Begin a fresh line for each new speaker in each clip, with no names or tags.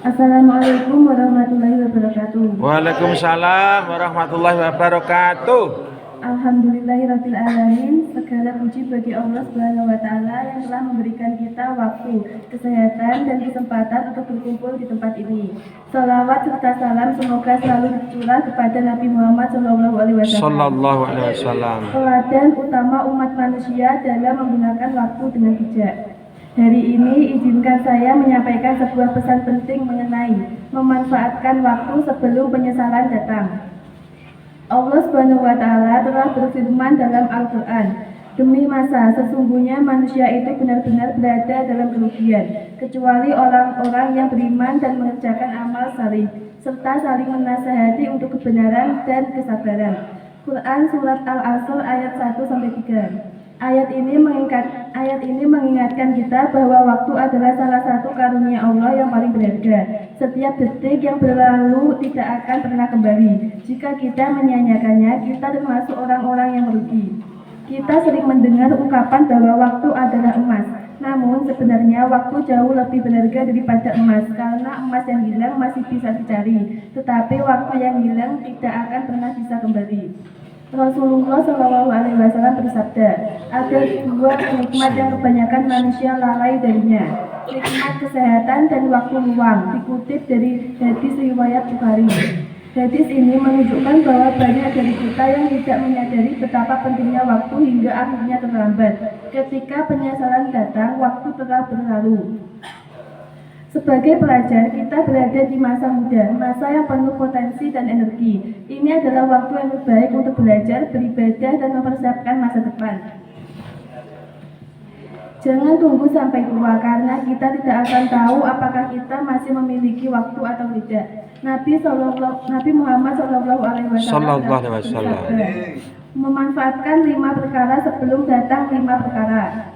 Assalamualaikum warahmatullahi wabarakatuh.
Waalaikumsalam warahmatullahi wabarakatuh.
Alhamdulillahirabbil alamin. Segala puji bagi Allah Subhanahu wa taala yang telah memberikan kita waktu, kesehatan dan kesempatan untuk berkumpul di tempat ini. Salawat serta salam semoga selalu tercurah kepada Nabi Muhammad SAW, teladan utama umat manusia dalam menggunakan waktu dengan bijak. Hari ini izinkan saya menyampaikan sebuah pesan penting mengenai memanfaatkan waktu sebelum penyesalan datang. Allah Subhanahu wa taala telah berfirman dalam Al-Qur'an, "Demi masa, sesungguhnya manusia itu benar-benar berada dalam kerugian, kecuali orang-orang yang beriman dan mengerjakan amal salih, serta saling menasihati untuk kebenaran dan kesabaran." Quran Surat Al-Asr ayat 1-3. Ayat ini mengingatkan kita bahwa waktu adalah salah satu karunia Allah yang paling berharga. Setiap detik yang berlalu tidak akan pernah kembali. Jika kita menyia-nyiakannya, kita termasuk orang-orang yang merugi. Kita sering mendengar ungkapan bahwa waktu adalah emas. Namun sebenarnya waktu jauh lebih berharga daripada emas, karena emas yang hilang masih bisa dicari, tetapi waktu yang hilang tidak akan pernah bisa kembali. Rasulullah SAW bersabda, ada dua nikmat yang kebanyakan manusia lalai darinya, nikmat kesehatan dan waktu luang. Dikutip dari hadis riwayat Bukhari. Hadis ini menunjukkan bahwa banyak dari kita yang tidak menyadari betapa pentingnya waktu hingga akhirnya terlambat. Ketika penyesalan datang, waktu telah berlalu. Sebagai pelajar, kita berada di masa muda, masa yang penuh potensi dan energi. Ini adalah waktu yang terbaik untuk belajar, beribadah, dan mempersiapkan masa depan. Jangan tunggu sampai tua, karena kita tidak akan tahu apakah kita masih memiliki waktu atau tidak. Nabi Muhammad SAW bersabda, memanfaatkan 5 perkara sebelum datang 5 perkara.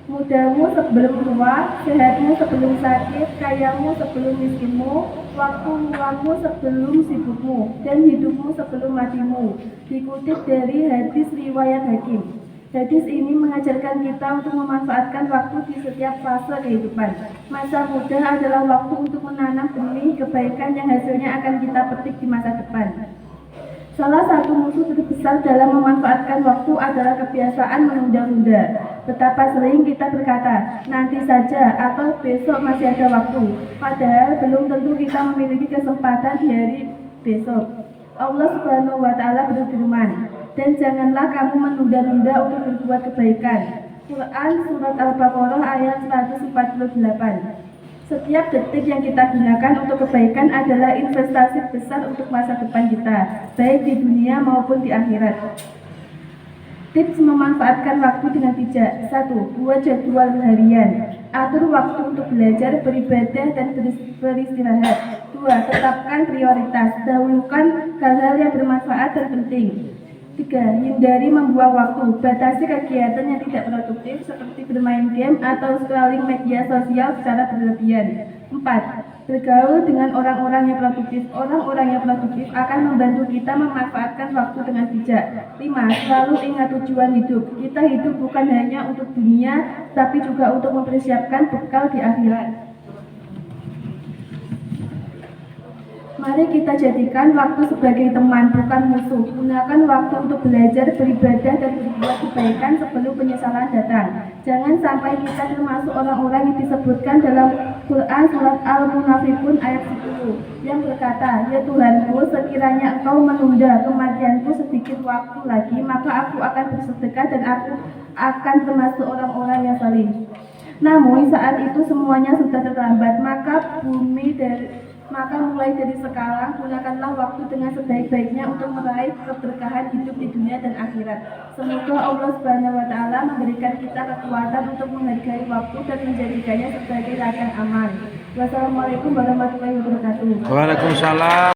Mudamu sebelum tua, sehatmu sebelum sakit, kayamu sebelum miskinmu, waktu luangmu sebelum sibukmu, dan hidupmu sebelum matimu. Dikutip dari hadis riwayat Hakim. Hadis ini mengajarkan kita untuk memanfaatkan waktu di setiap fase kehidupan. Masa muda adalah waktu untuk menanam benih kebaikan yang hasilnya akan kita petik di masa depan. Salah satu musuh terbesar dalam memanfaatkan waktu adalah kebiasaan menunda-nunda. Betapa sering kita berkata, nanti saja atau besok masih ada waktu. Padahal belum tentu kita memiliki kesempatan di hari besok. Allah Subhanahu wa taala berfirman, "Dan janganlah kamu menunda-nunda untuk berbuat kebaikan." Quran Surat Al-Baqarah ayat 148. Setiap detik yang kita gunakan untuk kebaikan adalah investasi besar untuk masa depan kita, baik di dunia maupun di akhirat. Tips memanfaatkan waktu dengan bijak. 1. Buat jadwal harian. Atur waktu untuk belajar, beribadah, dan beristirahat. 2. Tetapkan prioritas. Dahulukan hal-hal yang bermanfaat dan penting. 3. Hindari membuang waktu. Batasi kegiatan yang tidak produktif seperti bermain game atau scrolling media sosial secara berlebihan. 4. Bergaul dengan orang-orang yang produktif. Orang-orang yang produktif akan membantu kita memanfaatkan waktu dengan bijak. 5. Selalu ingat tujuan hidup. Kita hidup bukan hanya untuk dunia, tapi juga untuk mempersiapkan bekal di akhirat. Mari kita jadikan waktu sebagai teman, bukan musuh. Gunakan waktu untuk belajar, beribadah, dan berbuat kebaikan sebelum penyesalan datang. Jangan sampai kita termasuk orang-orang yang disebutkan dalam Quran Surat Al-Munafikun ayat 10 yang berkata, "Ya Tuhanku, sekiranya Engkau menunda kematianku sedikit waktu lagi, maka aku akan bersedekah dan aku akan termasuk orang-orang yang saleh." Namun saat itu semuanya sudah terlambat, maka mulai dari sekarang gunakanlah waktu dengan sebaik-baiknya untuk meraih keberkahan hidup di dunia dan akhirat. Semoga Allah Subhanahu wa taala memberikan kita kekuatan untuk menghargai waktu dan menjadikannya sebagai ladang amal. Wassalamualaikum warahmatullahi wabarakatuh.
Waalaikumsalam.